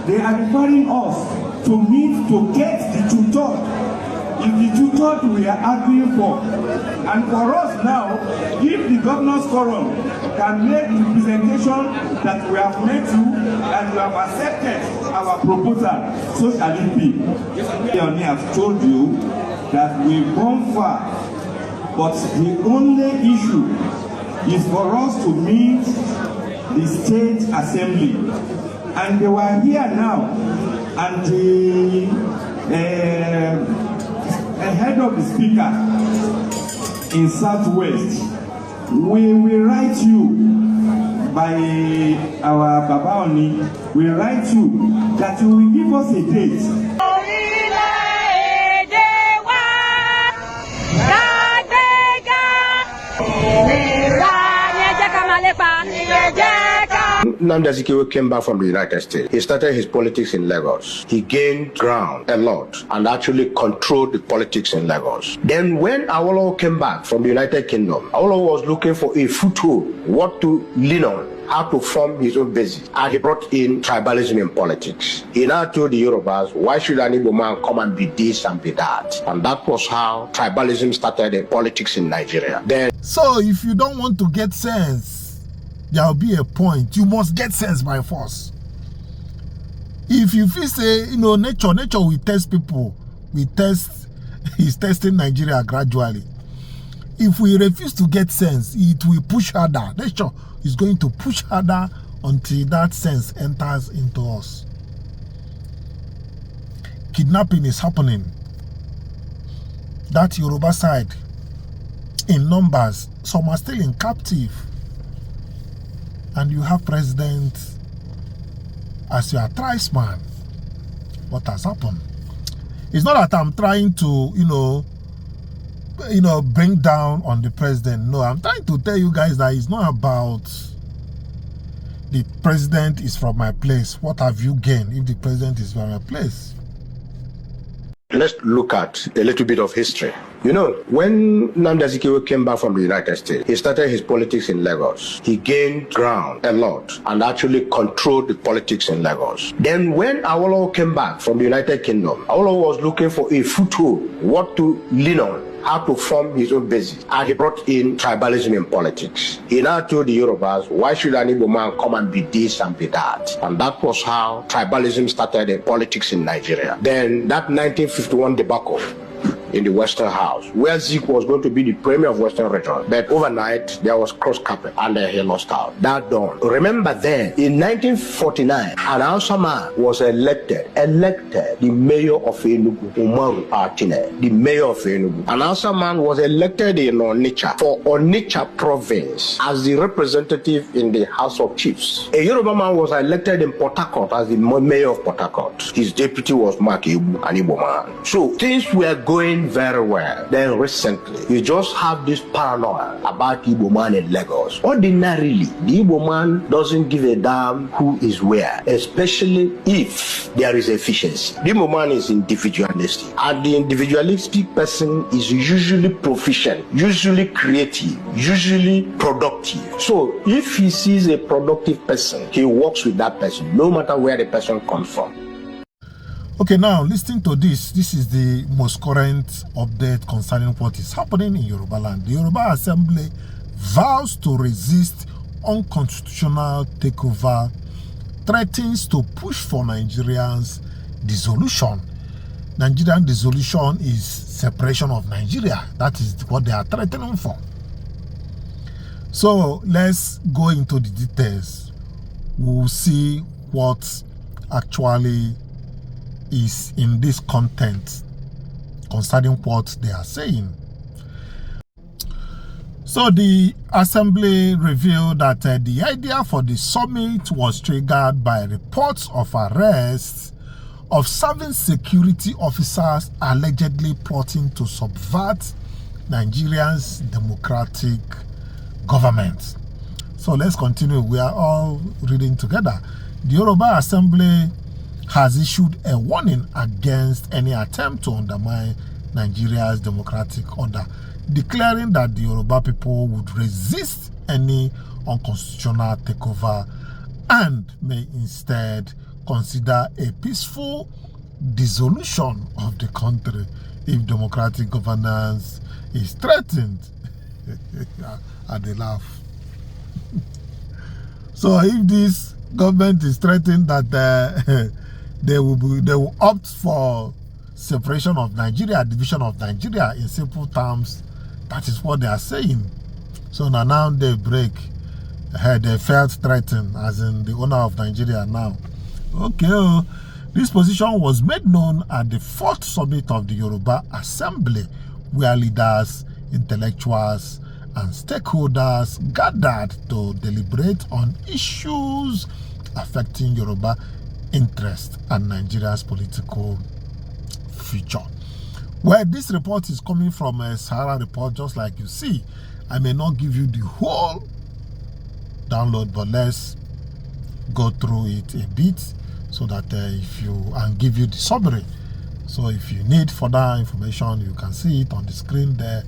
They are referring us to meet to get the two-thirds. If the two-thirds we are arguing for, and for us now, if the governor's forum can make the presentation that we have made to and we have accepted our proposal, so shall it be. I have told you that we've gone far, but the only issue is for us to meet the state assembly. And they were here now, and the head of the speaker in Southwest, we will write you by our Baba Oni, we write you that you will give us a date. Nnamdi Azikiwe came back from the United States. He started his politics in Lagos. He gained ground a lot and actually controlled the politics in Lagos. Then when Awolowo came back from the United Kingdom, Awolowo was looking for a foothold, what to lean on, how to form his own basis. And he brought in tribalism in politics. He now told the Yorubas, why should an Igbo man come and be this and be that? And that was how tribalism started in politics in Nigeria. Then, so if you don't want to get sense, there will be a point. You must get sense by force. If you feel say, nature will test people. He's testing Nigeria gradually. If we refuse to get sense, it will push harder. Nature is going to push harder until that sense enters into us. Kidnapping is happening. That Yoruba side, in numbers, some are still in captive. And you have president as your tribesman. What has happened? It's not that I'm trying to, bring down on the president. No, I'm trying to tell you guys that it's not about the president is from my place. What have you gained if the president is from my place? let's look at a little bit of history. When Nnamdi Azikiwe came back from the United States, he started his politics in Lagos. He gained ground a lot and actually controlled the politics in Lagos. Then when Awolowo came back from the United Kingdom, Awolowo was looking for a foothold, what to lean on, how to form his own basis. And he brought in tribalism in politics. He now told the Yorubas, why should an Igbo man come and be this and be that? And that was how tribalism started in politics in Nigeria. Then that 1951 debacle in the Western House, where Zeke was going to be the premier of Western Region. But overnight, there was cross-carpet and he lost out. That dawn. Remember then, in 1949, an Hausa man was elected the mayor of Enugu, Umaru Atine, the mayor of Enugu. An Hausa man was elected in Onitsha for Onitsha province as the representative in the House of Chiefs. A Yoruba man was elected in Port Harcourt as the mayor of Port Harcourt. His deputy was Mark Igbo, an Igbo man. So things were going very well. Then recently, you just have this paranoia about Igbo man in Lagos. Ordinarily, the Igbo man doesn't give a damn who is where, especially if there is efficiency. The Igbo man is individualistic, and the individualistic person is usually proficient, usually creative, usually productive. So if he sees a productive person, he works with that person, no matter where the person comes from. Okay, now listening to this is the most current update concerning what is happening in Yoruba land. The Yoruba Assembly vows to resist unconstitutional takeover, threatens to push for Nigeria's dissolution. Nigerian dissolution is separation of Nigeria. That is what they are threatening for. So let's go into the details. We'll see what actually is in this content concerning what they are saying. So the assembly revealed that the idea for the summit was triggered by reports of arrests of serving security officers allegedly plotting to subvert Nigeria's democratic government. So let's continue. We are all reading together. The Yoruba Assembly has issued a warning against any attempt to undermine Nigeria's democratic order, declaring that the Yoruba people would resist any unconstitutional takeover and may instead consider a peaceful dissolution of the country if democratic governance is threatened. And they laugh. So if this government is threatened that they will opt for separation of Nigeria, division of Nigeria, in simple terms, that is what they are saying. So now they break. They felt threatened, as in the owner of Nigeria now. Okay, this position was made known at the 4th summit of the Yoruba Assembly, where leaders, intellectuals, and stakeholders gathered to deliberate on issues affecting Yoruba interest and Nigeria's political future. Well, this report is coming from a Sahara report, just like you see. I may not give you the whole download, but let's go through it a bit so that and give you the summary. So if you need further information, you can see it on the screen there.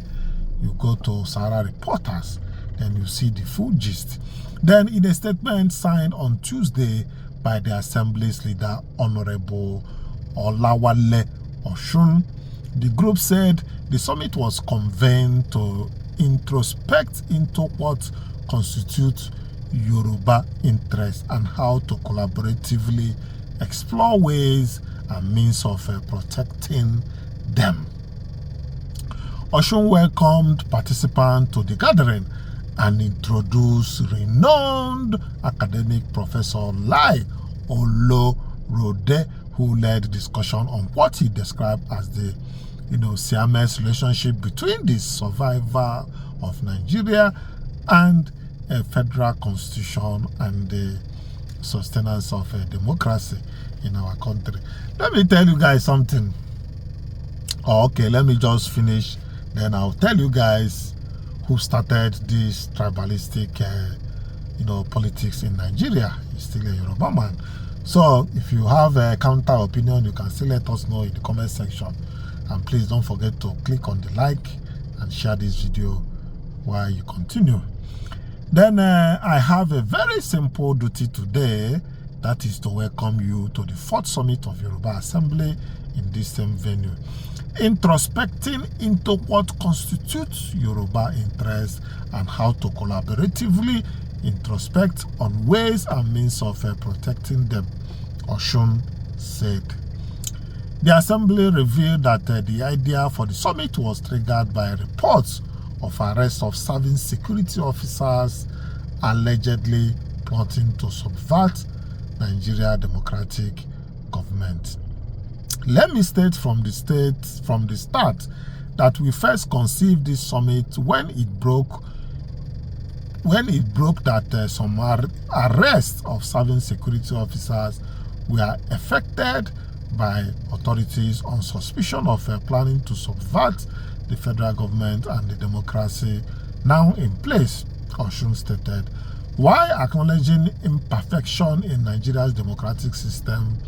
You go to Sahara Reporters, then you see the full gist. Then in a statement signed on Tuesday by the Assembly's leader, Honorable Olawale Oshun, the group said the summit was convened to introspect into what constitutes Yoruba interests and how to collaboratively explore ways and means of protecting them. Oshun welcomed participants to the gathering and introduced renowned academic Professor Lai Olorode, who led discussion on what he described as the Siamese relationship between the survival of Nigeria and a federal constitution and the sustenance of a democracy in our country. Let me tell you guys something. Okay, let me just finish. Then I'll tell you guys who started this tribalistic, politics in Nigeria. He's still a Yoruba man. So if you have a counter opinion, you can still let us know in the comment section. And please don't forget to click on the like and share this video while you continue. Then I have a very simple duty today, that is to welcome you to the 4th summit of Yoruba Assembly in this same venue. Introspecting into what constitutes Yoruba interests and how to collaboratively introspect on ways and means of protecting them, Oshun said. The Assembly revealed that the idea for the summit was triggered by reports of arrest of serving security officers allegedly plotting to subvert Nigeria democratic government. Let me state from the start that we first conceived this summit when it broke that some arrests of serving security officers were effected by authorities on suspicion of planning to subvert the federal government and the democracy now in place, Oshun stated. While acknowledging imperfection in Nigeria's democratic system,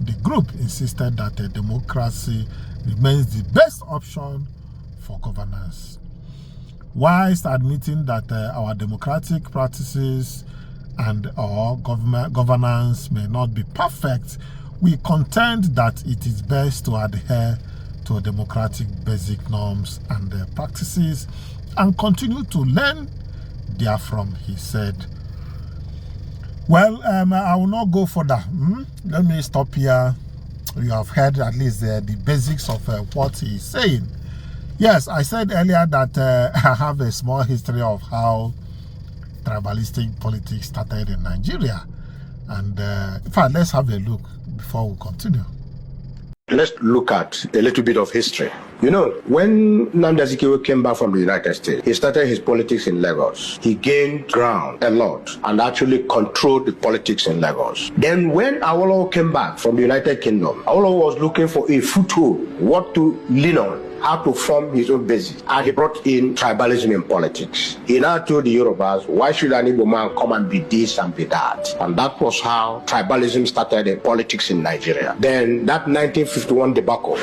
the group insisted that democracy remains the best option for governance. Whilst admitting that our democratic practices and our governance may not be perfect, we contend that it is best to adhere to democratic basic norms and practices and continue to learn therefrom, he said. Well, I will not go further. Let me stop here. You have heard at least the basics of what he is saying. Yes, I said earlier that I have a small history of how tribalistic politics started in Nigeria. And in fact, let's have a look before we continue. Let's look at a little bit of history. You know, when Nnamdi Azikiwe came back from the United States, he started his politics in Lagos. He gained ground a lot and actually controlled the politics in Lagos. Then when Awolowo came back from the United Kingdom, Awolowo was looking for a foothold, what to lean on, how to form his own basis. And he brought in tribalism in politics. He now told the Yorubas, why should an Igbo man come and be this and be that? And that was how tribalism started in politics in Nigeria. Then that 1951 debacle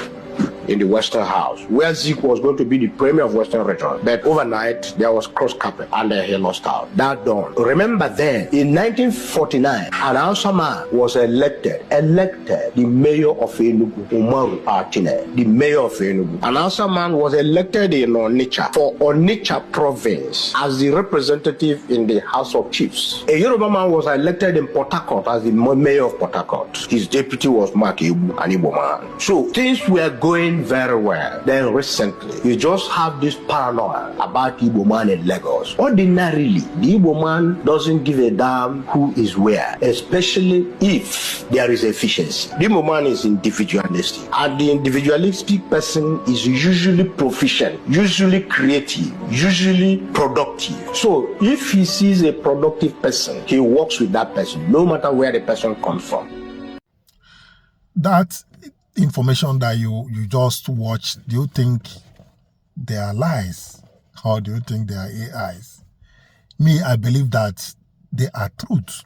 in the Western House, where Zeke was going to be the premier of Western Region. But overnight, there was cross carpet and he lost out. That dawn. Remember then, in 1949, an Hausa man was elected the mayor of Enugu, Umaru Atine, the mayor of Enugu. An Hausa man was elected in Onitsha for Onitsha province as the representative in the House of Chiefs. A Yoruba man was elected in Port Harcourt as the mayor of Port Harcourt. His deputy was Mark Igbo, an Igbo man. So things were going very well. Then recently, you just have this paranoia about Igbo man in Lagos. Ordinarily, the Igbo man doesn't give a damn who is where, especially if there is efficiency. The Igbo man is individualistic, and the individualistic person is usually proficient, usually creative, usually productive. So if he sees a productive person, he works with that person, no matter where the person comes from. That information that you just watched, do you think they are lies, or do you think they are AIs? Me, I believe that they are truth.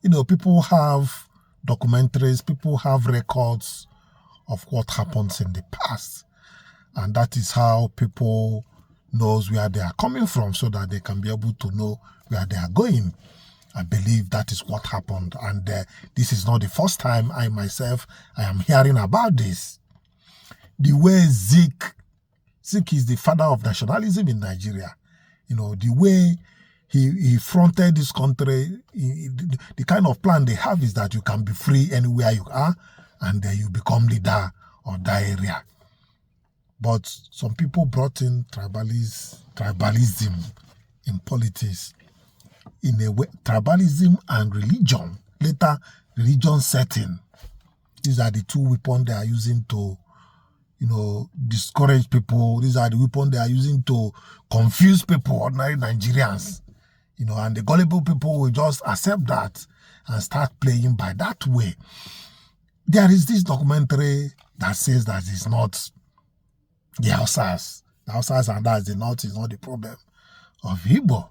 You know, people have documentaries, people have records of what happens in the past, and that is how people knows where they are coming from, so that they can be able to know where they are going. I believe that is what happened, and this is not the first time I am hearing about this. The way Zeke is the father of nationalism in Nigeria. You know, the way he fronted this country, the kind of plan they have is that you can be free anywhere you are, and you become leader of that area. But some people brought in tribalism in politics, in a way, tribalism and religion. Later, religion setting. These are the two weapons they are using to, you know, discourage people. These are the weapons they are using to confuse people, ordinary Nigerians. You know, and the gullible people will just accept that and start playing by that way. There is this documentary that says that it's not the Hausas. The Hausas and that the North is not the problem of Igbo.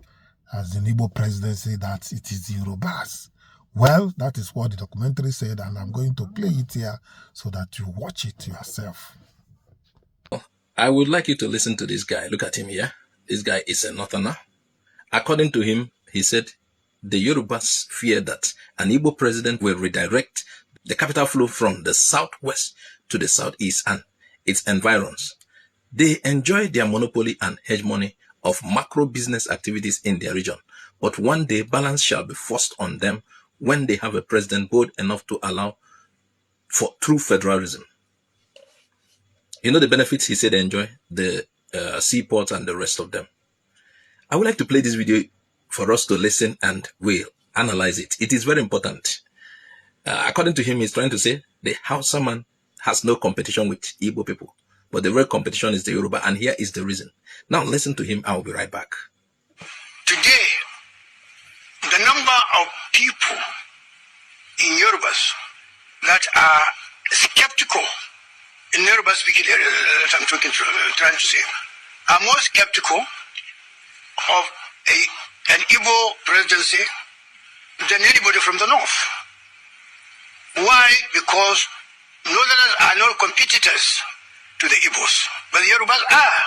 As the Igbo presidency, that it is the Yorubas. Well, that is what the documentary said, and I'm going to play it here so that you watch it yourself. I would like you to listen to this guy. Look at him here. This guy is a Northerner. According to him, he said, the Yorubas fear that an Igbo president will redirect the capital flow from the southwest to the southeast and its environs. They enjoy their monopoly and hegemony of macro business activities in their region, but one day balance shall be forced on them when they have a president bold enough to allow for true federalism. You know the benefits he said they enjoy? The seaports and the rest of them. I would like to play this video for us to listen, and we'll analyze it. It is very important. According to him, he's trying to say the Hausa man has no competition with Igbo people, but the real competition is the Yoruba, and here is the reason. Now listen to him. I will be right back. Today, the number of people in Yorubas that are skeptical, in Yoruba speaking area that I'm trying to say, are more skeptical of an Igbo presidency than anybody from the north. Why? Because Northerners are not competitors to the Igbos, but the Yorubas are.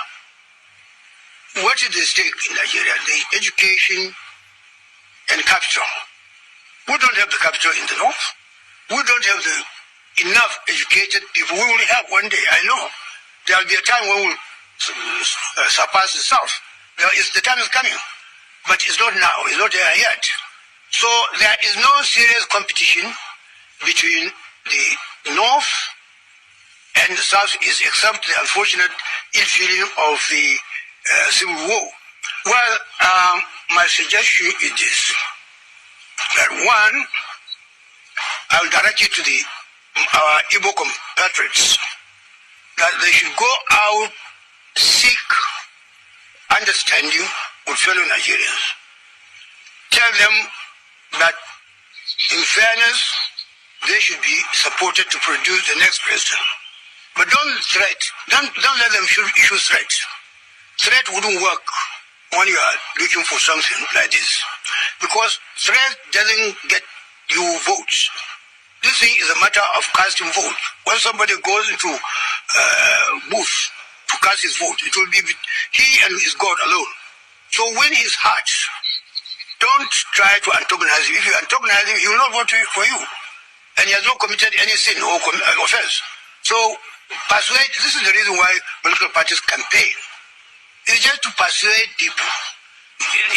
What is the stake in Nigeria? The education and capital. We don't have the capital in the north. We don't have enough educated people. We will have one day, I know. There will be a time when we'll surpass the south. The time is coming, but it's not now. It's not there yet. So there is no serious competition between the north and the southeast, except the unfortunate ill feeling of the civil war. Well, my suggestion is this: that one, I'll direct you to our Igbo compatriots, that they should go out, seek understanding with fellow Nigerians. Tell them that, in fairness, they should be supported to produce the next president. But don't let them issue threats. Threat wouldn't work when you are looking for something like this, because threat doesn't get you votes. This thing is a matter of casting vote. When somebody goes into booth to cast his vote, it will be he and his God alone. So win his heart. Don't try to antagonize him. If you antagonize him, he will not vote for you. And he has not committed any sin or offense. So persuade, this is the reason why political parties campaign. It's just to persuade people.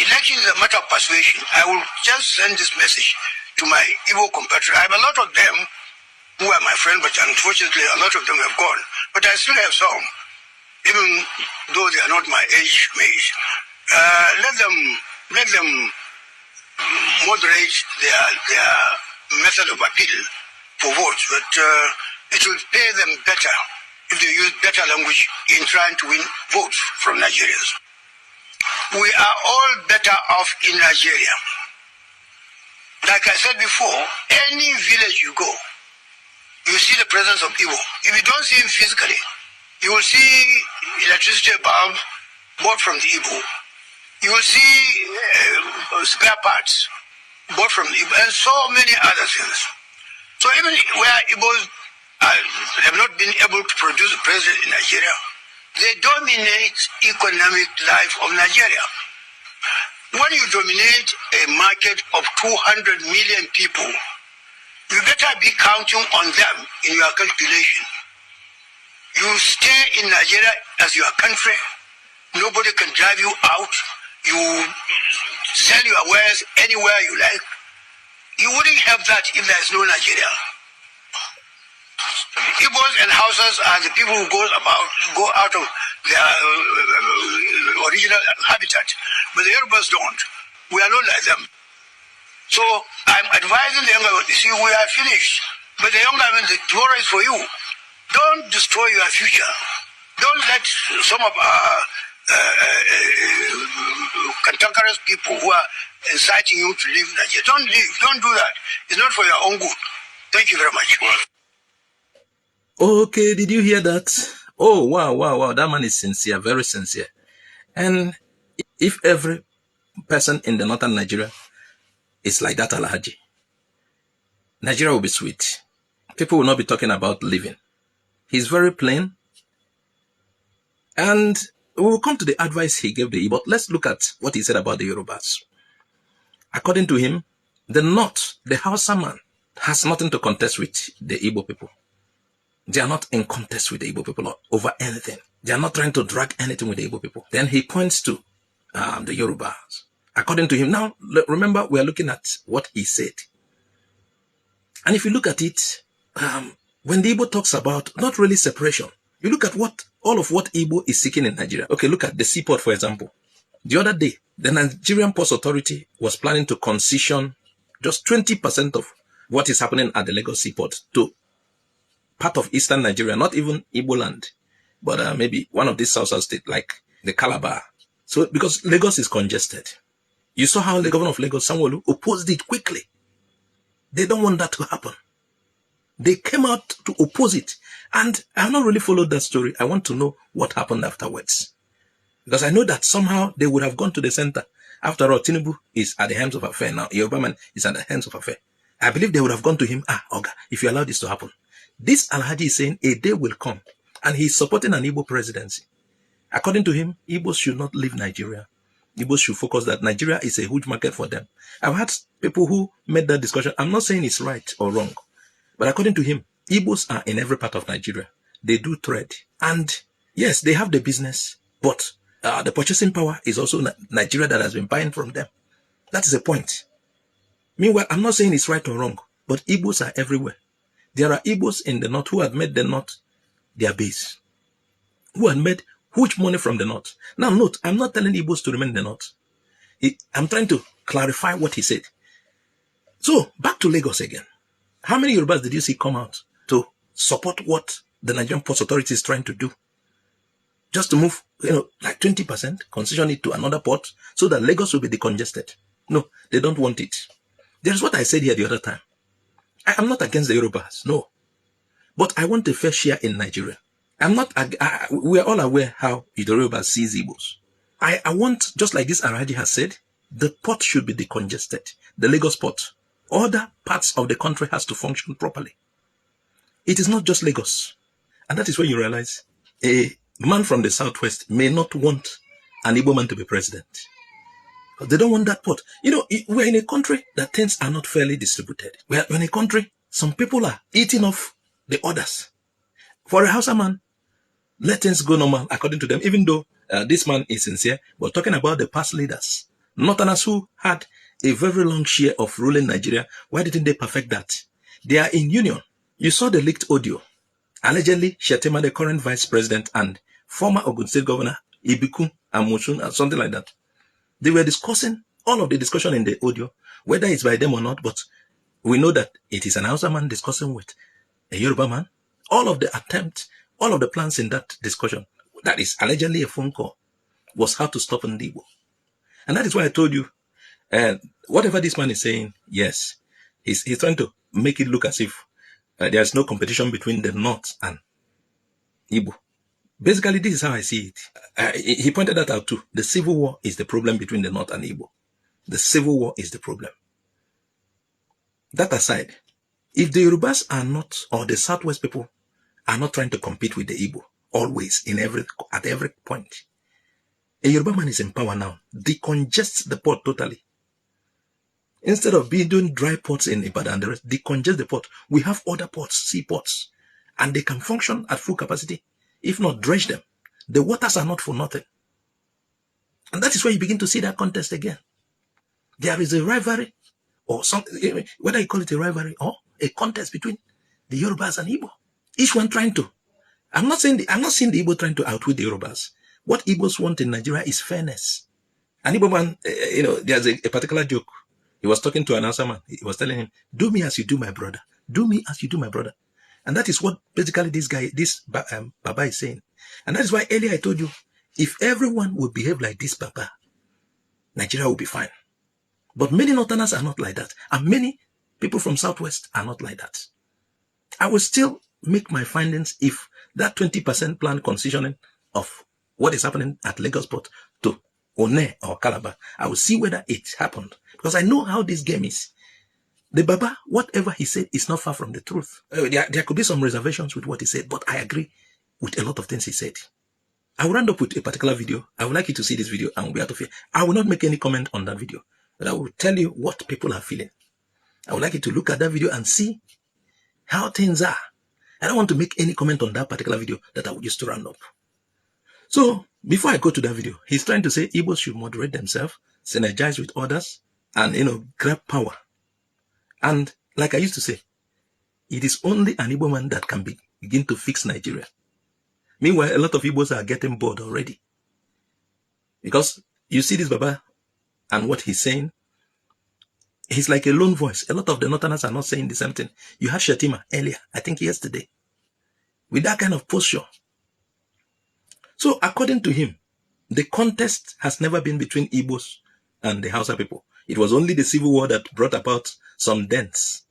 Election is a matter of persuasion. I will just send this message to my Igbo compatriots. I have a lot of them who are my friends, but unfortunately a lot of them have gone. But I still have some, even though they are not my age mate. Let them moderate their method of appeal for votes, but it will pay them better if they use better language in trying to win votes from Nigerians. We are all better off in Nigeria. Like I said before, any village you go, you see the presence of Igbo. If you don't see him physically, you will see electricity bulb bought from the Igbo. You will see spare parts bought from the Igbo, and so many other things. So even where Igbos have not been able to produce a president in Nigeria, they dominate economic life of Nigeria. When you dominate a market of 200 million people, you better be counting on them in your calculation. You stay in Nigeria as your country. Nobody can drive you out. You sell your wares anywhere you like. You wouldn't have that if there's no Nigeria. Igbos and Hausas are the people who go out of their original habitat, but the Yorubas don't. We are not like them. So I'm advising the younger, see, we are finished. But the younger, the tomorrow is for you. Don't destroy your future. Don't let some of our cantankerous people who are inciting you to leave Nigeria. Don't leave. Don't do that. It's not for your own good. Thank you very much. Okay, did you hear that? Oh, wow. That man is sincere, very sincere. And if every person in the northern Nigeria is like that Alhaji, Nigeria will be sweet. People will not be talking about living. He's very plain. And we will come to the advice he gave the Igbo. But let's look at what he said about the Yorubas. According to him, the North, the Hausa man, has nothing to contest with the Igbo people. They are not in contest with the Igbo people over anything. They are not trying to drag anything with the Igbo people. Then he points to the Yorubas. According to him, now remember we are looking at what he said. And if you look at it, when the Igbo talks about not really separation, you look at all of what Igbo is seeking in Nigeria. Okay, look at the seaport, for example. The other day, the Nigerian Ports Authority was planning to concession just 20% of what is happening at the Lagos seaport to part of eastern Nigeria, not even Igbo land, but maybe one of these southern states like the Calabar. So because Lagos is congested. You saw how the governor of Lagos, Sanwo-Olu, opposed it quickly. They don't want that to happen. They came out to oppose it. And I have not really followed that story. I want to know what happened afterwards. Because I know that somehow they would have gone to the center. After all, Tinubu is at the hands of affair now. Yoruba man is at the hands of affair. I believe they would have gone to him. Oga, if you allow this to happen. This Alhaji is saying a day will come. And he's supporting an Igbo presidency. According to him, Igbos should not leave Nigeria. Igbos should focus that Nigeria is a huge market for them. I've had people who made that discussion. I'm not saying it's right or wrong. But according to him, Igbos are in every part of Nigeria. They do trade. And yes, they have the business. But the purchasing power is also Nigeria that has been buying from them. That is the point. Meanwhile, I'm not saying it's right or wrong. But Igbos are everywhere. There are Igbos in the north who have made the north their base. Who have made huge money from the north. Now note, I'm not telling Igbos to remain in the north. I'm trying to clarify what he said. So, back to Lagos again. How many Yorubas did you see come out to support what the Nigerian Ports Authority is trying to do? Just to move, like 20%, concession it to another port so that Lagos will be decongested. No, they don't want it. There's what I said here the other time. I am not against the Yorubas, no. But I want a fair share in Nigeria. We are all aware how the Yorubas sees Igbos. I want, just like this Araji has said, the port should be decongested. The Lagos port. other parts of the country has to function properly. It is not just Lagos. And that is when you realize a man from the southwest may not want an Igbo man to be president. They don't want that pot. You know, we're in a country that things are not fairly distributed. We're in a country, some people are eating off the others. For a Hausa man, let things go normal according to them, even though this man is sincere. But talking about the past leaders, Northerners who had a very long share of ruling Nigeria, why didn't they perfect that? They are in union. You saw the leaked audio. Allegedly, Shettima, the current vice president, and former Ogun State governor, Ibiku Amosun, or something like that. They were discussing all of the discussion in the audio, whether it's by them or not, but we know that it is an Hausa man discussing with a Yoruba man. All of the attempts, all of the plans in that discussion, that is allegedly a phone call, was how to stop Igbo. And that is why I told you, whatever this man is saying, yes, he's trying to make it look as if there's no competition between the North and Igbo. Basically, this is how I see it. He pointed that out too. The civil war is the problem between the North and Igbo. The civil war is the problem. That aside, if the Yorubas are not, or the Southwest people are not trying to compete with the Igbo, always, at every point, a Yoruba man is in power now, decongest the port totally. Instead of doing dry ports in Ibadan and the rest, decongest the port. We have other ports, seaports, and they can function at full capacity. If not, dredge them. The waters are not for nothing. And that is where you begin to see that contest again. There is a rivalry, or something, whether you call it a rivalry or a contest between the Yorubas and Igbo. Each one trying to. I'm not seeing the Igbo trying to outwit the Yorubas. What Igbos want in Nigeria is fairness. An Igbo man, there's a particular joke. He was talking to an Hausa man. He was telling him, do me as you do my brother. Do me as you do my brother. And that is what basically this Baba is saying. And that is why earlier I told you, if everyone would behave like this Baba, Nigeria will be fine. But many Northerners are not like that. And many people from Southwest are not like that. I will still make my findings if that 20% plan concessioning of what is happening at Lagos Port to One or Calabar, I will see whether it happened. Because I know how this game is. The Baba, whatever he said is not far from the truth. There could be some reservations with what he said, but I agree with a lot of things he said. I will round up with a particular video. I would like you to see this video and we'll be out of here. I will not make any comment on that video, but I will tell you what people are feeling. I would like you to look at that video and see how things are. I don't want to make any comment on that particular video that I would use to round up. So, before I go to that video, he's trying to say Igbos should moderate themselves, synergize with others, and, grab power. And like I used to say, it is only an Igbo man that can begin to fix Nigeria. Meanwhile, a lot of Igbos are getting bored already. Because you see this Baba and what he's saying, he's like a lone voice. A lot of the Northerners are not saying the same thing. You had Shettima earlier, I think yesterday, with that kind of posture. So according to him, the contest has never been between Igbos and the Hausa people. It was only the civil war that brought about some dents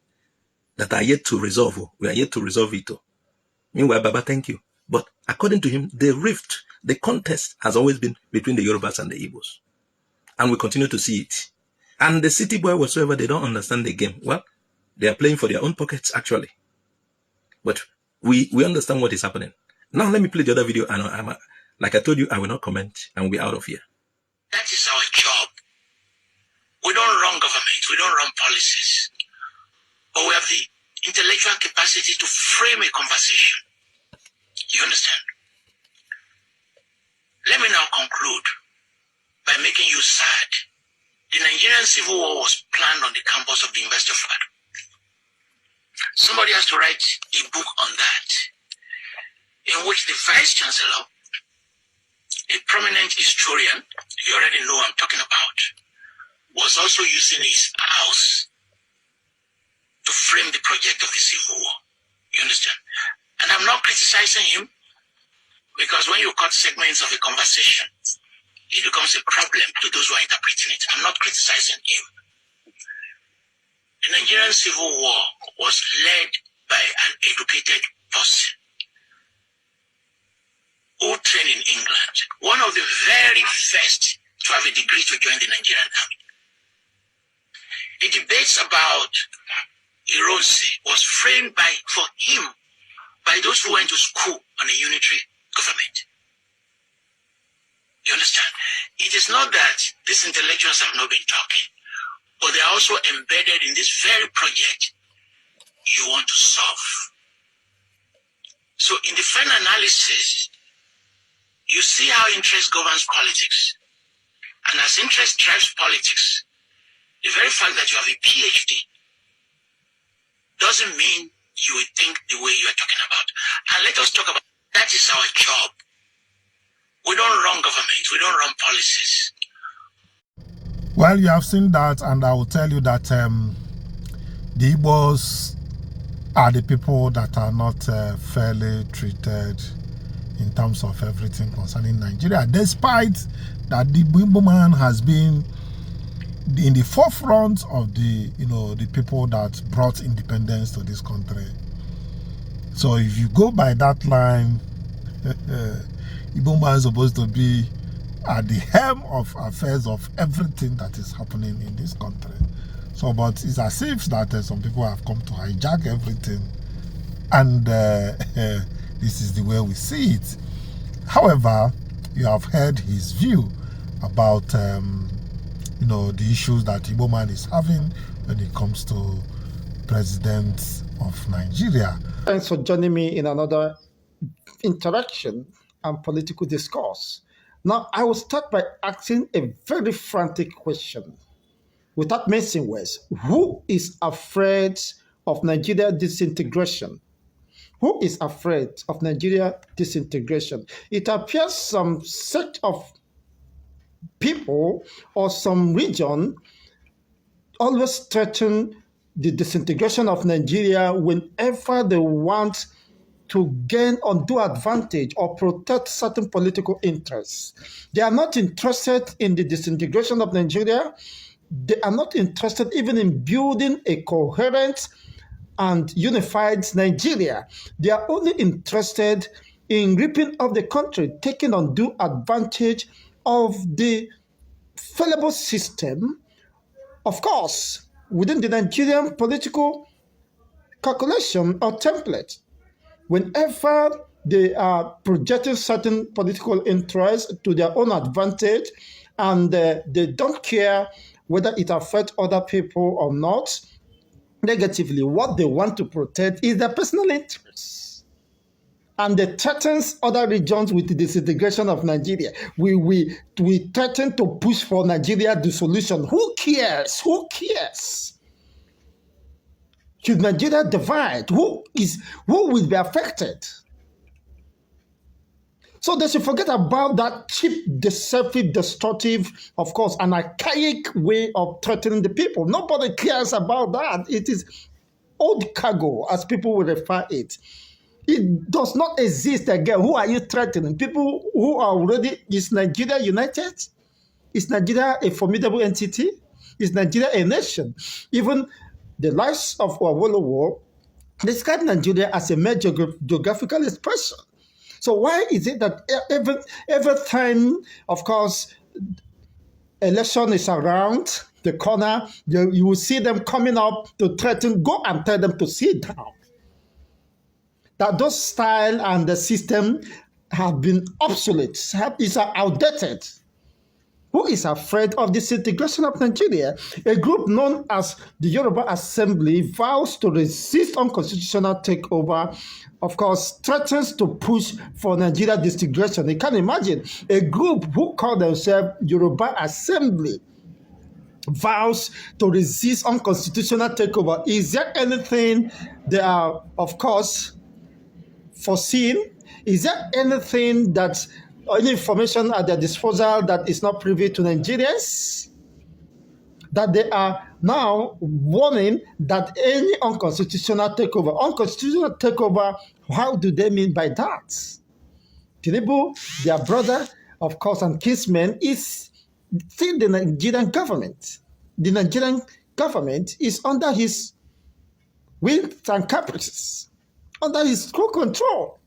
that are yet to resolve. We are yet to resolve it. Meanwhile, Baba, thank you. But according to him, the rift, the contest has always been between the Yorubas and the Igbos. And we continue to see it. And the city boy whatsoever, they don't understand the game. Well, they are playing for their own pockets, actually. But we understand what is happening. Now, let me play the other video. And like I told you, I will not comment and we'll be out of here. That is our job. We don't run government. We don't run policies. But we have the intellectual capacity to frame a conversation. You understand? Let me now conclude by making you sad. The Nigerian Civil War was planned on the campus of the University of Ibadan. Somebody has to write a book on that, in which the Vice Chancellor, a prominent historian, you already know who I'm talking about, was also using his house to frame the project of the Civil War. You understand? And I'm not criticizing him, because when you cut segments of a conversation, it becomes a problem to those who are interpreting it. I'm not criticizing him. The Nigerian Civil War was led by an educated person who trained in England, one of the very first to have a degree to join the Nigerian army. The debates about Ironsi was framed for him by those who went to school on a unitary government. You understand? It is not that these intellectuals have not been talking, but they are also embedded in this very project you want to solve. So in the final analysis, you see how interest governs politics. And as interest drives politics, the very fact that you have a PhD doesn't mean you will think the way you are talking about. And let us talk about that is our job. We don't run government, we don't run policies. Well, you have seen that, and I will tell you that the Igbos are the people that are not fairly treated in terms of everything concerning Nigeria, despite that the Igbo man has been in the forefront of the people that brought independence to this country. So if you go by that line, Igbo man is supposed to be at the helm of affairs of everything that is happening in this country. So, but it's as if that some people have come to hijack everything, and this is the way we see it. However, you have heard his view about the issues that Igbo man is having when it comes to president of Nigeria. Thanks for joining me in another interaction and political discourse. Now, I will start by asking a very frantic question, without missing words. Who is afraid of Nigeria disintegration? Who is afraid of Nigeria disintegration? It appears some set of people or some region always threaten the disintegration of Nigeria whenever they want to gain undue advantage or protect certain political interests. They are not interested in the disintegration of Nigeria. They are not interested even in building a coherent and unified Nigeria. They are only interested in ripping off the country, taking undue advantage of the fallible system, of course, within the Nigerian political calculation or template. Whenever they are projecting certain political interests to their own advantage, and they don't care whether it affects other people or not negatively, what they want to protect is their personal interests. And they threatens other regions with the disintegration of Nigeria. We threaten to push for Nigeria dissolution. Who cares? Who cares? Should Nigeria divide? Who will be affected? So they should forget about that cheap, deceptive, destructive, of course, an archaic way of threatening the people. Nobody cares about that. It is old cargo, as people will refer it. It does not exist again. Who are you threatening? People who are already, is Nigeria united? Is Nigeria a formidable entity? Is Nigeria a nation? Even the lives of Awolowo describe Nigeria as a mere geographical expression. So why is it that every time, of course, election is around the corner, you will see them coming up to threaten, go and tell them to sit down? That those style and the system have been obsolete, is outdated. Who is afraid of the disintegration of Nigeria? A group known as the Yoruba Assembly vows to resist unconstitutional takeover, of course, threatens to push for Nigeria disintegration. You can imagine a group who call themselves Yoruba Assembly vows to resist unconstitutional takeover. Is there anything they are, of course, foreseen? Is there anything that, any information at their disposal that is not privy to Nigerians? That they are now warning that any unconstitutional takeover, how do they mean by that? Tinubu, their brother, of course, and kinsman, is still the Nigerian government. The Nigerian government is under his whims and caprices, under his full control.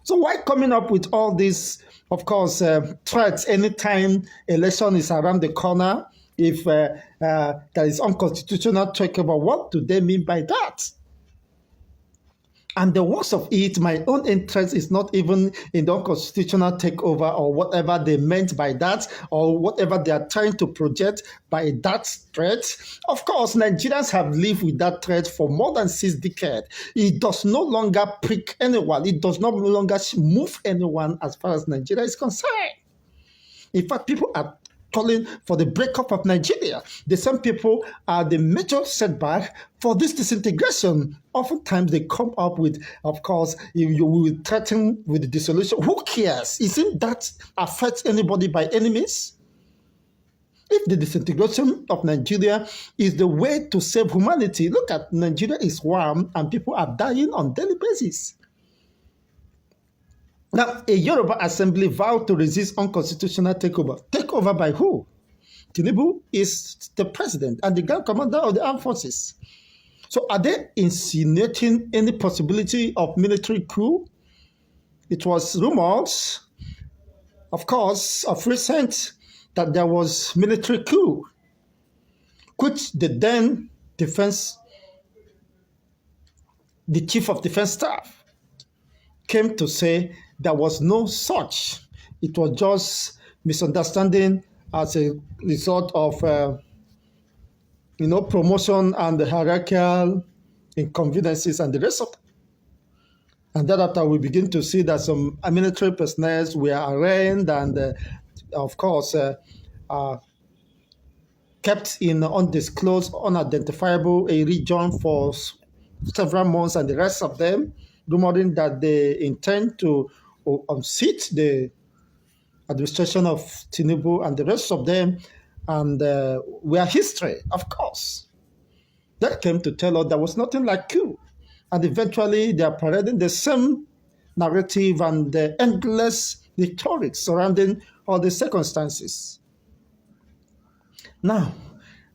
So why coming up with all these, of course, threats anytime election is around the corner? if there is unconstitutional takeover, what do they mean by that? And the worst of it, my own interest is not even in the unconstitutional takeover or whatever they meant by that or whatever they are trying to project by that threat. Of course, Nigerians have lived with that threat for more than 6 decades. It does no longer prick anyone. It does no longer move anyone as far as Nigeria is concerned. In fact, people are calling for the breakup of Nigeria. The same people are the major setback for this disintegration. Oftentimes they come up with, of course, you will threaten with the dissolution. Who cares? Isn't that affect anybody by any means? If the disintegration of Nigeria is the way to save humanity, look at Nigeria is warm and people are dying on a daily basis. Now, a Yoruba Assembly vowed to resist unconstitutional takeover. Takeover by who? Tinubu is the president and the Grand Commander of the Armed Forces. So are they insinuating any possibility of military coup? It was rumored, of course, of recent that there was military coup, which the then the chief of defense staff came to say there was no such. It was just misunderstanding as a result of, promotion and the hierarchical inconveniences and the rest of it. And thereafter, we begin to see that some military personnel were arraigned and, of course, kept in undisclosed, unidentifiable a region for several months, and the rest of them rumoring that they intend to unseat the administration of Tinubu and the rest of them, and we are history, of course. That came to tell us there was nothing like coup. And eventually they are parading the same narrative and the endless rhetoric surrounding all the circumstances. Now,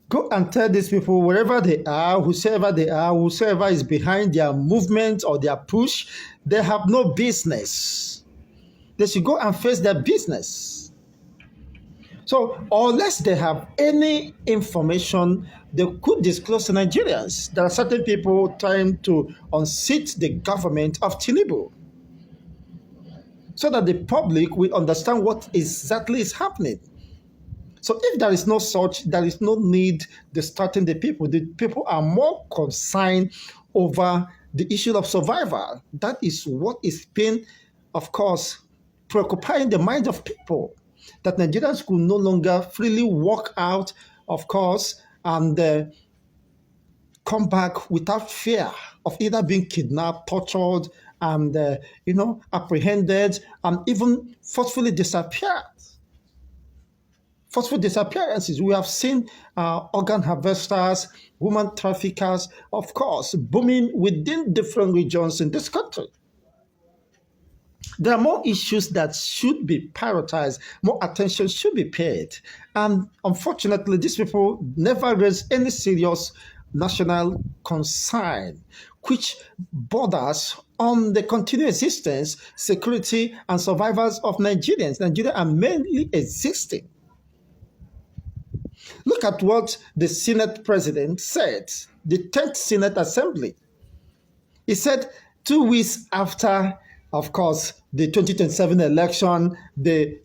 go and tell these people wherever they are, whosoever is behind their movement or their push, they have no business. They should go and face their business. So, unless they have any information, they could disclose to Nigerians. There are certain people trying to unseat the government of Tinubu so that the public will understand what exactly is happening. So if there is no such, there is no need distracting the people. The people are more concerned over the issue of survival. That is what is been, of course, preoccupying the mind of people. That Nigerians could no longer freely walk out, of course, and come back without fear of either being kidnapped, tortured, and, apprehended, and even forcefully disappeared. Forceful disappearances. We have seen organ harvesters, woman traffickers, of course, booming within different regions in this country. There are more issues that should be prioritized, more attention should be paid. And unfortunately, these people never raise any serious national concern, which borders on the continued existence, security, and survivors of Nigerians. Nigeria are mainly existing. Look at what the Senate president said, the 10th Senate Assembly. He said 2 weeks after, of course, the 2027 election, the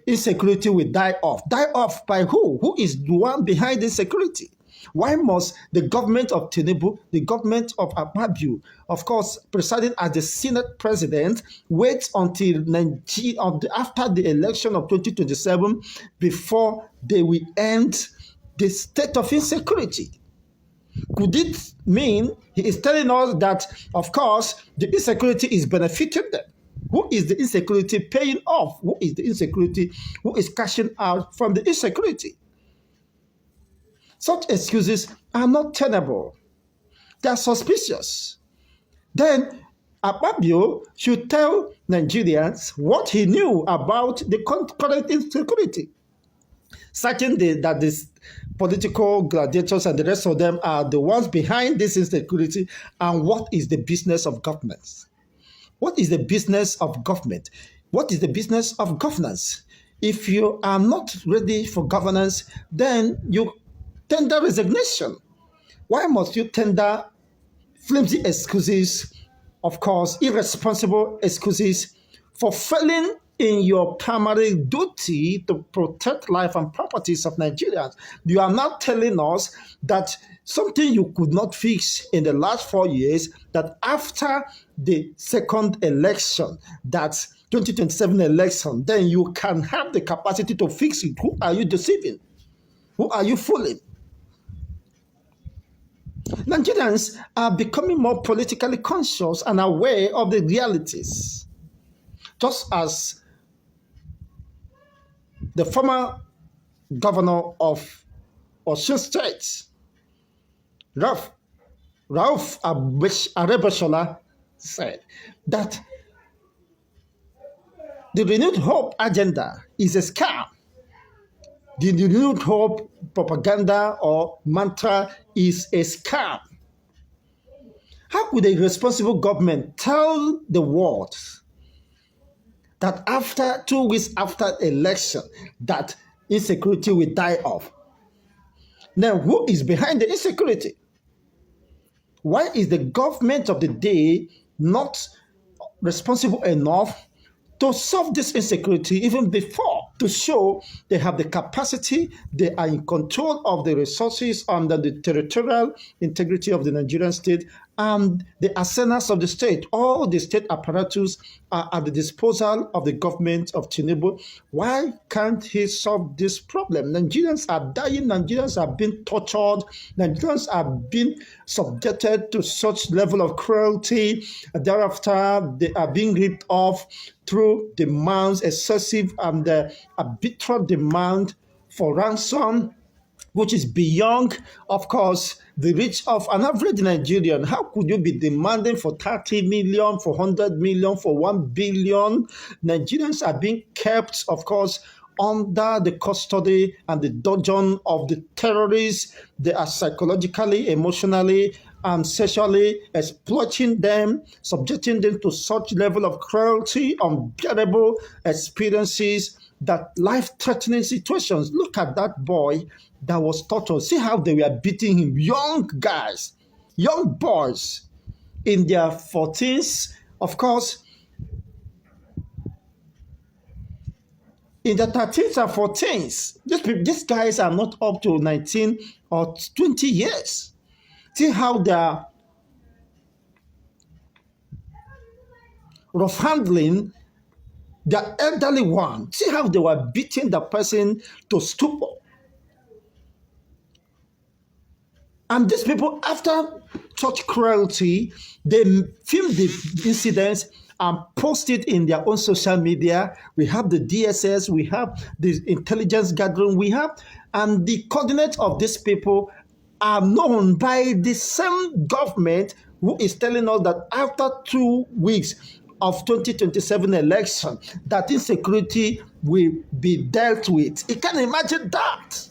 insecurity will die off. Die off by who? Who is the one behind insecurity? Why must the government of Tinubu, the government of Akpabio, of course, presiding as the Senate president, wait until after the election of 2027 before they will end the state of insecurity? Could it mean he is telling us that, of course, the insecurity is benefiting them? Who is the insecurity paying off? Who is the insecurity who is cashing out from the insecurity? Such excuses are not tenable. They are suspicious. Then Akpabio should tell Nigerians what he knew about the current insecurity. Certainly that these political gladiators and the rest of them are the ones behind this insecurity, and what is the business of governments? What is the business of government? What is the business of governance? If you are not ready for governance, then you tender resignation. Why must you tender flimsy excuses, of course, irresponsible excuses for failing in your primary duty to protect life and properties of Nigerians? You are now telling us that something you could not fix in the last 4 years, that after the second election, that's 2027 election, then you can have the capacity to fix it. Who are you deceiving? Who are you fooling? Nigerians are becoming more politically conscious and aware of the realities. Just as the former governor of Osun State, Rauf Arebashola, said that the renewed hope agenda is a scam. The renewed hope propaganda or mantra is a scam. How could a responsible government tell the world that after 2 weeks after election, that insecurity will die off? Now, who is behind the insecurity? Why is the government of the day not responsible enough to solve this insecurity even before, to show they have the capacity, they are in control of the resources under the territorial integrity of the Nigerian state and the arsenals of the state? All the state apparatus are at the disposal of the government of Tinubu. Why can't he solve this problem? Nigerians are dying, Nigerians are being tortured, Nigerians are being subjected to such level of cruelty. Thereafter, they are being ripped off through demands, excessive and arbitrary demand for ransom, which is beyond, of course, the reach of an average Nigerian. How could you be demanding for 30 million, for 100 million, for 1 billion? Nigerians are being kept, of course, under the custody and the dungeon of the terrorists. They are psychologically, emotionally, and sexually exploiting them, subjecting them to such level of cruelty, unbearable experiences, that life-threatening situations. Look at that boy that was tortured. See how they were beating him. Young guys, young boys in their 14s, of course, in the 13s and 14s. These guys are not up to 19 or 20 years. See how they are rough handling the elderly one. See how they were beating the person to stupor. And these people, after such cruelty, they film the incidents and post it in their own social media. We have the DSS, we have the intelligence gathering, and the coordinates of these people are known by the same government who is telling us that after 2 weeks of 2027 election, that insecurity will be dealt with. You can imagine that.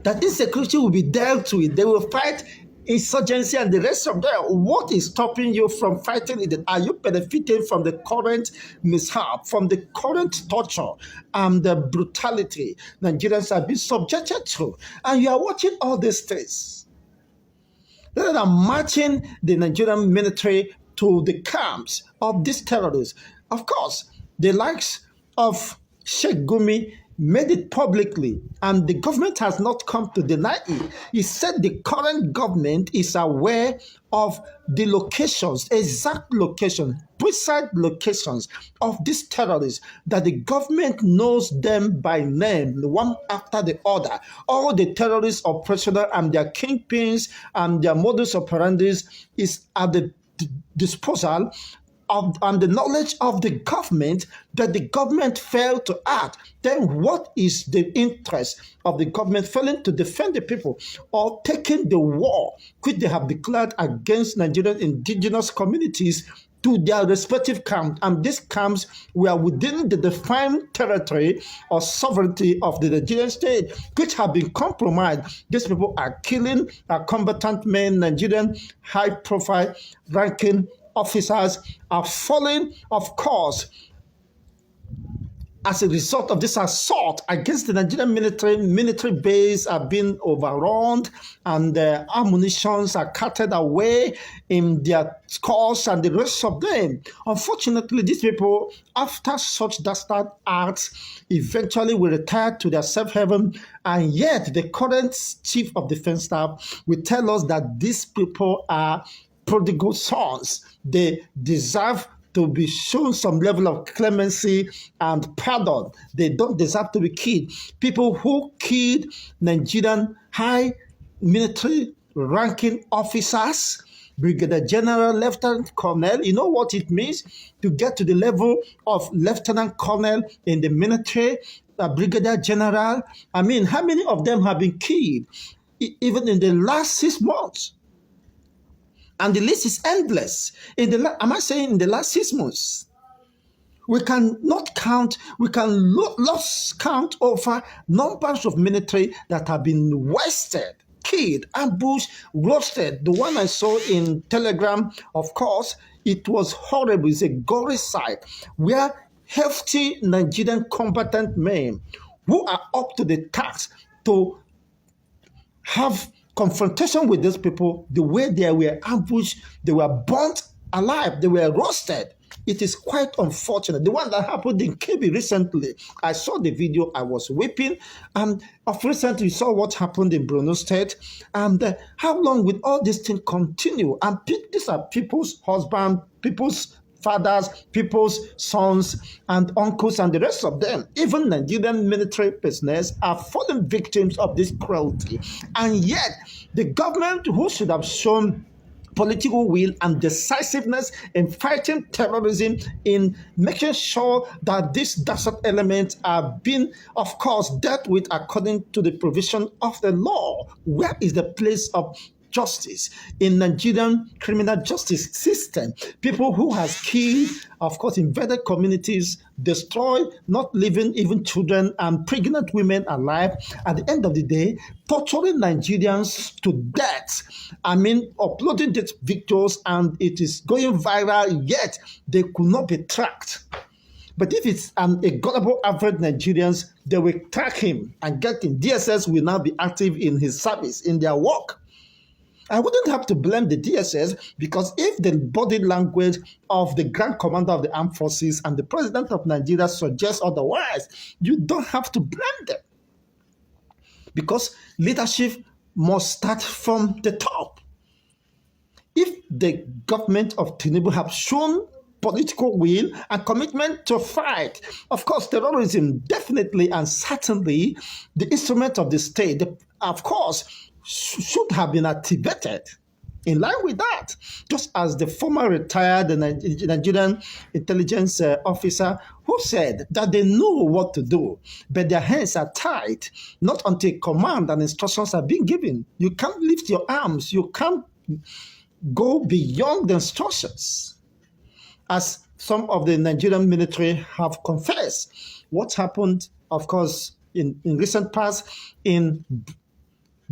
That insecurity will be dealt with. They will fight insurgency and the rest of them. What is stopping you from fighting it? Are you benefiting from the current mishap, from the current torture and the brutality Nigerians have been subjected to? And you are watching all these things. They are marching the Nigerian military to the camps of these terrorists. Of course, the likes of Sheikh Gumi made it publicly, and the government has not come to deny it. He said the current government is aware of the locations, exact locations, precise locations of these terrorists, that the government knows them by name, one after the other. All the terrorist operational and their kingpins and their modus operandi is at the disposal and the knowledge of the government, that the government failed to act. Then what is the interest of the government failing to defend the people or taking the war which they have declared against Nigerian indigenous communities to their respective camps? And these camps were within the defined territory or sovereignty of the Nigerian state, which have been compromised. These people are killing our combatant men, Nigerian high-profile ranking officers are falling, of course, as a result of this assault against the Nigerian military base are being overrun, and ammunitions are carted away in their scores and the rest of them. Unfortunately, these people, after such dastard acts, eventually will retire to their safe haven, and yet the current chief of defense staff will tell us that these people are prodigal sons. They deserve to be shown some level of clemency and pardon. They don't deserve to be killed. People who killed Nigerian high military ranking officers, Brigadier General, Lieutenant Colonel, you know what it means to get to the level of Lieutenant Colonel in the military, Brigadier General. I mean, how many of them have been killed even in the last 6 months? And the list is endless. In the last 6 months? We cannot count, we can lose count over numbers of military that have been wasted, killed, ambushed, roasted. The one I saw in Telegram, of course, it was horrible. It's a gory sight where hefty Nigerian combatant men who are up to the task to have confrontation with these people, the way they were ambushed, they were burnt alive, they were roasted. It is quite unfortunate. The one that happened in Kebbi recently, I saw the video, I was weeping. And of recently, we saw what happened in Borno State. And how long will all these things continue? And these are people's husbands, people's fathers, people's sons and uncles and the rest of them. Even Nigerian military business are fallen victims of this cruelty. And yet, the government who should have shown political will and decisiveness in fighting terrorism, in making sure that these desert elements are being, of course, dealt with according to the provision of the law. Where is the place of justice in Nigerian criminal justice system? People who has killed, of course, invaded communities, destroyed, not leaving even children and pregnant women alive. At the end of the day, torturing Nigerians to death. I mean, uploading these videos and it is going viral, yet they could not be tracked. But if it's a gullible average Nigerians, they will track him and get him. DSS will now be active in his service, in their work. I wouldn't have to blame the DSS, because if the body language of the Grand Commander of the Armed Forces and the President of Nigeria suggests otherwise, you don't have to blame them. Because leadership must start from the top. If the government of Tinubu have shown political will and commitment to fight, of course, terrorism definitely and certainly the instrument of the state, of course, should have been activated in line with that. Just as the former retired Nigerian intelligence officer who said that they know what to do, but their hands are tied, not until command and instructions are being given. You can't lift your arms. You can't go beyond the instructions. As some of the Nigerian military have confessed, what happened, of course, in recent past in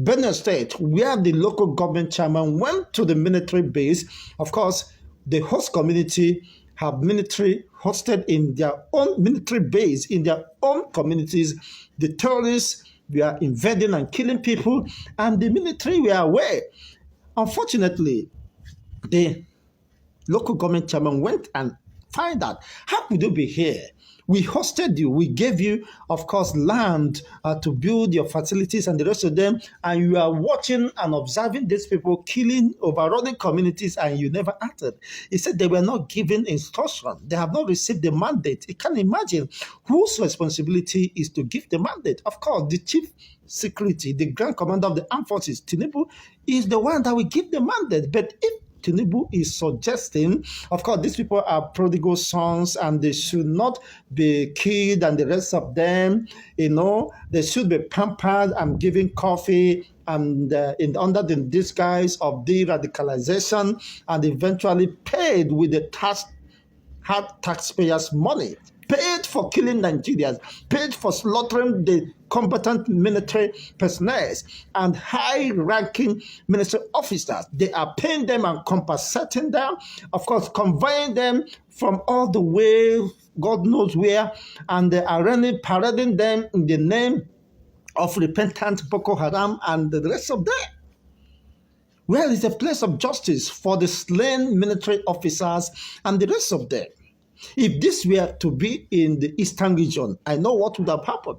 Benue State, where the local government chairman went to the military base. Of course, the host community have military hosted in their own military base, in their own communities. The terrorists were invading and killing people, and the military were aware. Unfortunately, the local government chairman went and found out, how could you be here? We hosted you. We gave you, of course, land to build your facilities and the rest of them. And you are watching and observing these people killing, overrunning communities, and you never acted. He said they were not given instruction. They have not received the mandate. You can imagine whose responsibility is to give the mandate. Of course, the chief security, the Grand Commander of the Armed Forces, Tinubu, is the one that will give the mandate. But if Tinubu is suggesting, of course, these people are prodigal sons and they should not be killed and the rest of them, they should be pampered and given coffee and under the disguise of de-radicalization and eventually paid with the hard taxpayers' money. paid for killing Nigerians, paid for slaughtering the combatant military personnel and high-ranking military officers. They are paying them and compensating them, of course, conveying them from all the way, God knows where, and they are really parading them in the name of repentant Boko Haram and the rest of them. Where is the place of justice for the slain military officers and the rest of them? If this were to be in the eastern region, I know what would have happened.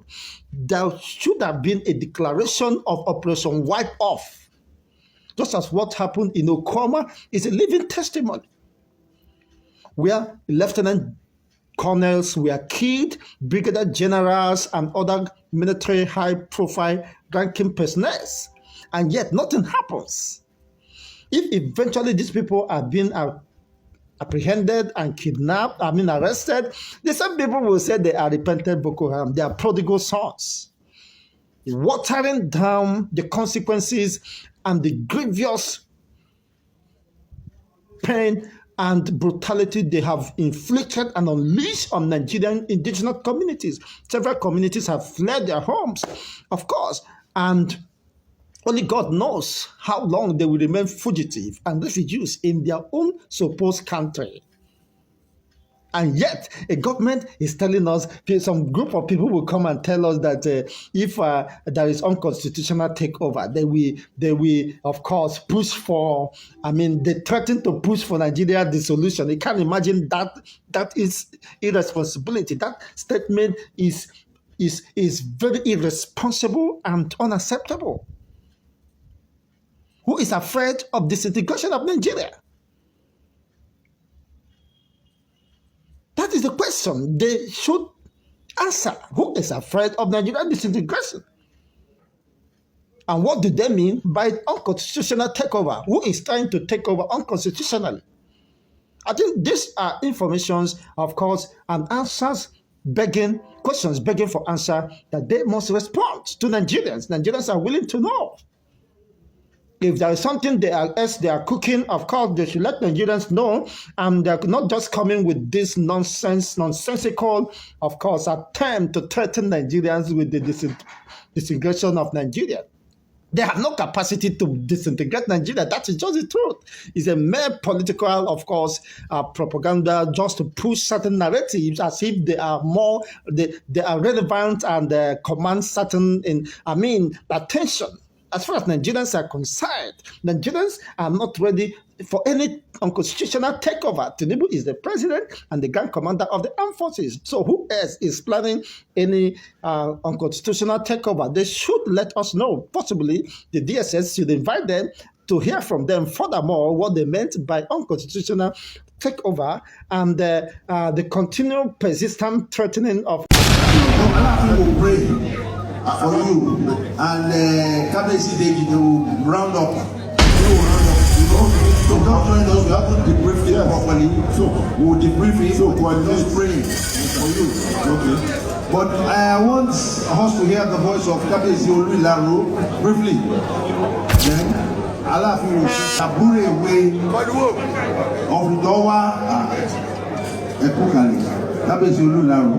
There should have been a declaration of Operation Wipe Off. Just as what happened in Okoma is a living testimony, where lieutenant colonels were killed, brigadier generals and other military high-profile ranking personnel, and yet nothing happens. If eventually these people are being apprehended and kidnapped, arrested, the same people will say they are repentant Boko Haram. They are prodigal sons, watering down the consequences and the grievous pain and brutality they have inflicted and unleashed on Nigerian indigenous communities. Several communities have fled their homes, of course, and only God knows how long they will remain fugitive and refugees in their own supposed country. And yet, a government is telling us, some group of people will come and tell us that if there is unconstitutional takeover, they will, of course, push for, they threaten to push for Nigeria dissolution. You can't imagine that is irresponsibility. That statement is very irresponsible and unacceptable. Who is afraid of disintegration of Nigeria? That is the question they should answer. Who is afraid of Nigerian disintegration? And what do they mean by unconstitutional takeover? Who is trying to take over unconstitutionally? I think these are informations, of course, and questions begging for answer that they must respond to Nigerians. Nigerians are willing to know. If there is something they are cooking, of course, they should let Nigerians know, and they're not just coming with this nonsensical, of course, attempt to threaten Nigerians with the disintegration of Nigeria. They have no capacity to disintegrate Nigeria. That is just the truth. It's a mere political, of course, propaganda just to push certain narratives as if they are they are relevant and command certain, attention. As far as Nigerians are concerned, Nigerians are not ready for any unconstitutional takeover. Tinubu is the president and the Grand Commander of the Armed Forces. So who else is planning any unconstitutional takeover? They should let us know. Possibly the DSS should invite them to hear from them furthermore what they meant by unconstitutional takeover and the continued persistent threatening of... For you and Kabesi David, they will round up. So don't join us. We haven't debriefed it properly. So we'll debrief it. So we're just praying for you. Okay. But I want us to hear the voice of Kabesi Olularo briefly. Then Alaafin will Abure away of Idowa Ekukale. Kabesi Olularo.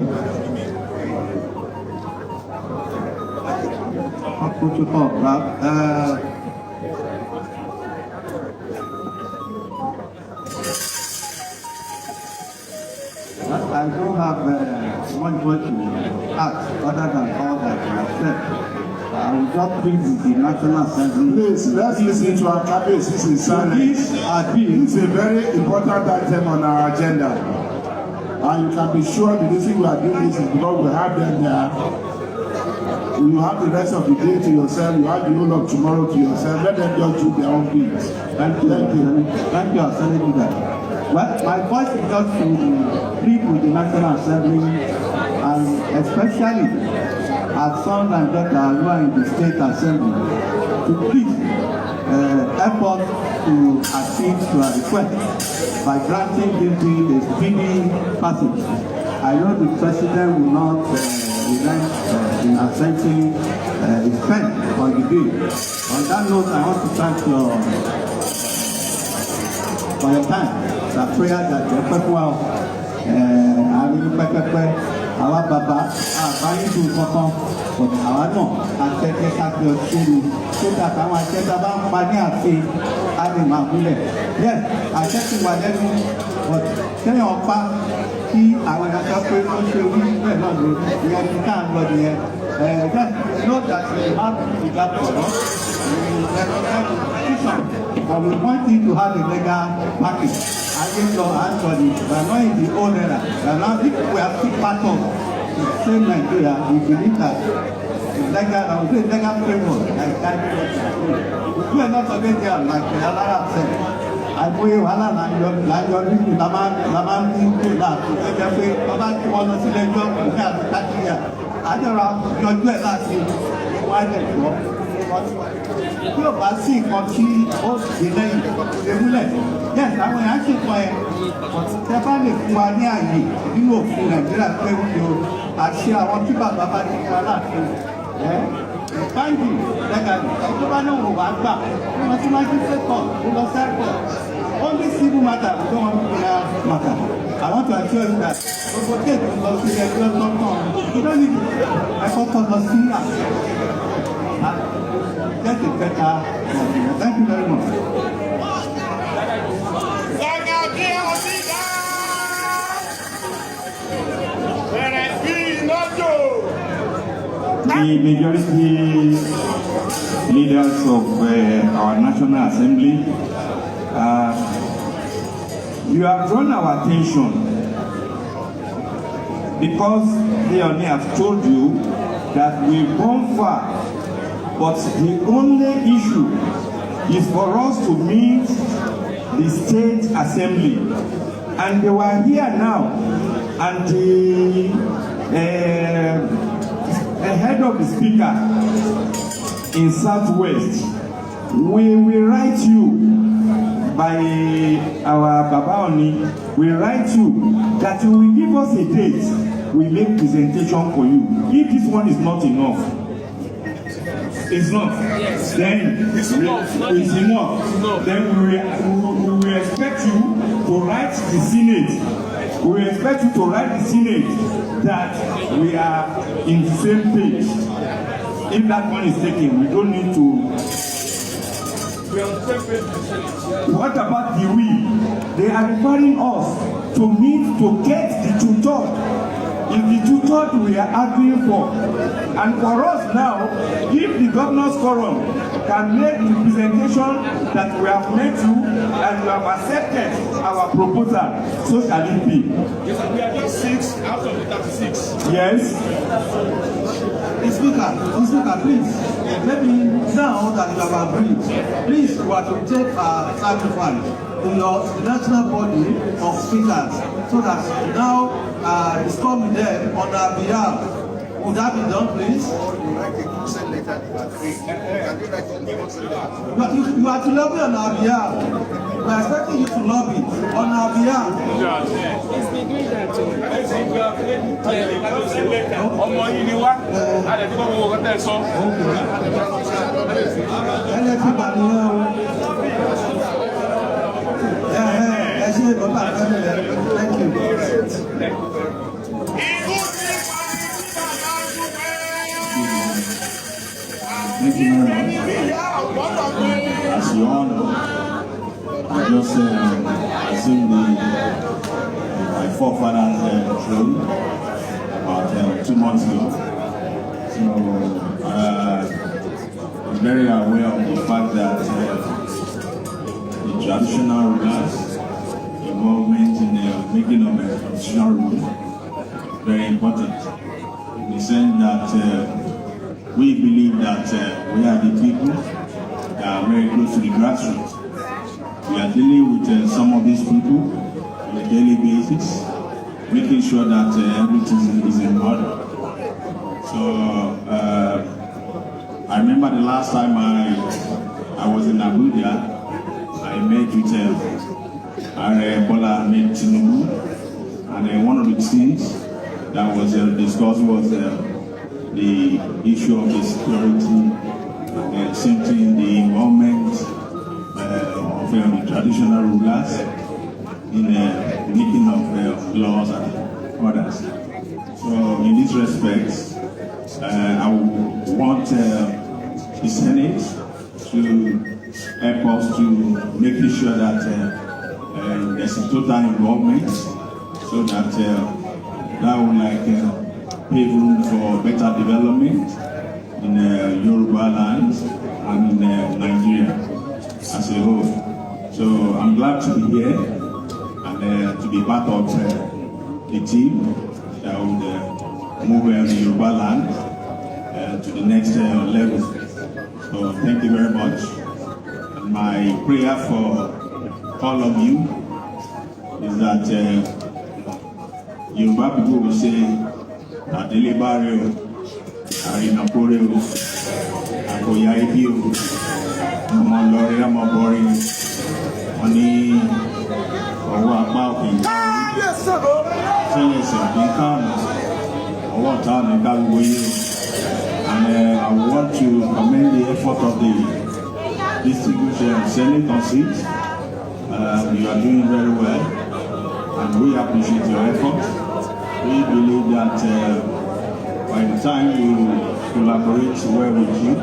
Protocol, I don't have one word to ask other than all that you have said. I will just bring the National Assembly. Please, let's listen to our cabinet. This is silence. This is a very important item on our agenda. And you can be sure the reason we are doing this is because we have them there. You have the rest of the day to yourself. You have the whole of tomorrow to yourself. Let them just do their own things. Thank you. Thank you, Senator. Well, my voice is just to plead with the National Assembly, and especially our sons and daughters who are in the State Assembly, to please help us to accede to a request by granting this bill a speedy passage. I know the President will not relent in assenting his pen on the bill. On that note, I want to thank you for your time. The prayer that the people àríwí pẹ́pẹ́pẹ́ àwa bàbá àbáyé tó kankan àwa náà àtẹ̀tẹ̀ káfí ọ̀ṣẹ́ni tó dàtà àwọn àtẹ̀tẹ̀ bá ń pa ní àfi á lè máa múlẹ̀. Yes, àtẹ̀tẹ̀ wà lẹ́nu kẹ́yìn ọ̀pá kí àwọn ẹ̀ka pé ó ṣe wí bẹ́ẹ̀ náà ló ìyẹn ti ká lọ nìyẹn. Just know that you have to regard for us. But we want you to have a legal package. Against your Anthony, we are not in the old era. We are not, if we are still part of the same Nigeria, we believe that the legal, I would say legal framework, like that. We are not forget there, like the other said. Àìmọye wàhálà láyọ nínú làmá ní ìlú láti ẹgbẹ́ pé ọba tí wọ́n lọ sílé ẹjọ́ ní àti kájíríà àjọra yọjú ẹ̀ láti wọ́n á lè gbọ́. Tí ò bá sí nǹkan tí ó dé lẹ́yìn lè múlẹ̀, yes, àwọn èèyàn ṣe kọ́ ẹ. Tẹ bá lè fún wa ní àyè nínú òfin Nàìjíríà pé wípé o àṣẹ àwọn tí bàbá bá ti fún wa láti báńkì lẹ́gàdì tó bá náà wò wá gbà wọ́n ti máa ń ṣe kọ́ ó lọ sẹ́kọ̀ọ́. Only civil matter, we don't want criminal matter. I want to assure you that gbogbo kéèkì lọ sí ẹgbẹ́ lọ́kàn. You don't need ẹ̀kọ́ kan lọ sí get a better Nigeria. Thank you very much. The majority leaders of our National Assembly, you have drawn our attention because they only have told you that we've gone far, but the only issue is for us to meet the State Assembly. And they were here now, and the head of the speaker in Southwest, we will write you by our Baba Oni, we write you that you will give us a date, we make presentation for you. If this one is not enough, it's not, yes. Then it's enough. Then we will expect you to write the Senate. We will expect you to write the Senate that we are in the same page. If that one is taken, we don't need to. What about the we? They are requiring us to meet to get the two-third. It's the two-third we are arguing for. And for us now, if the governor's quorum can make the presentation that we have made you and you have accepted our proposal, so shall it be. Yes, we are just 6 out of the 36. Yes. Speaker, please, maybe now that you have agreed, please you are to take a sacrifice in your national body of speakers so that now it's coming there on our behalf. Would that be done, please? You are to lobby on our behalf. We are expecting you to lobby on our behalf. Thank you. Thank you very much. As you all know, I just assumed my forefather's throne about 2 months ago. So I'm very aware of the fact that the traditional rulers' involvement in the making of a traditional rule is very important. In the sense that we believe that we are the people that are very close to the grassroots. We are dealing with some of these people on a daily basis, making sure that everything is in order. So I remember the last time I was in Abuja, I met with Bola Ahmed Tinubu, and one of the things that was discussed was the issue of the security, and simply the involvement of the traditional rulers in making of laws and others. So in this respect, I would want the Senate to help us to making sure that there's a total involvement, so that that will pave room for better development in Yoruba land and in Nigeria as a whole. So I'm glad to be here and to be part of the team that would move the Yoruba land to the next level. So thank you very much. And my prayer for all of you is that Yoruba people will say, Adele Barrio, Arina Poreo, Akoya Ibio, Ọmọ Lọrẹ, Ọmọ Bọrin, wọ́n ní ọwọ́ apá òkè fẹ́yẹsẹ̀ òkè kánù, ọwọ́ ọ̀tá ní gbàgbogbo yìí. And I want to commend the effort of the Disintegration Senate on seat. You are doing very well, and we appreciate your effort. We believe that by the time you collaborate well with you,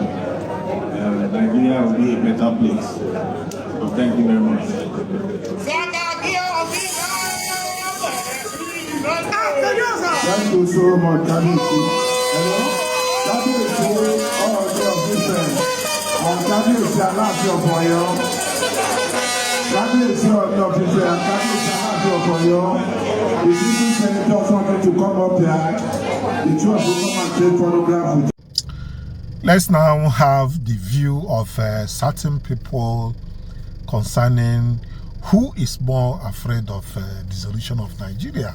Nigeria will be a better place. So thank you very much. Thank you so much, Kabiyesi. Kábíyèsí ọ̀ọ́dẹ ọ̀fíìsẹ̀ kábíyèsí aláàfin ọ̀fọ̀ Ọ̀yọ́. Kábíyèsí ọ̀ọ́dẹ ọ̀fíìsẹ̀ kábíyèsí aláàfin ọ̀fọ̀ Ọ̀yọ́. The civil senators wanted to come up there. The two of them come and take photograph with. Let's now have the view of certain people concerning who is more afraid of dissolution of Nigeria.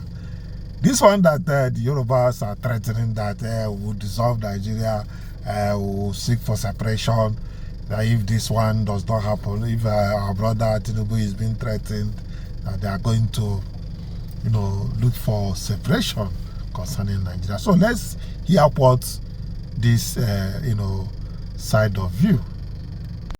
This one that the Yorubas are threatening that will dissolve Nigeria, will seek for separation. That if this one does not happen, if our brother Tinubu is being threatened, that they are going to, look for separation concerning Nigeria. So let's hear what this, side of view.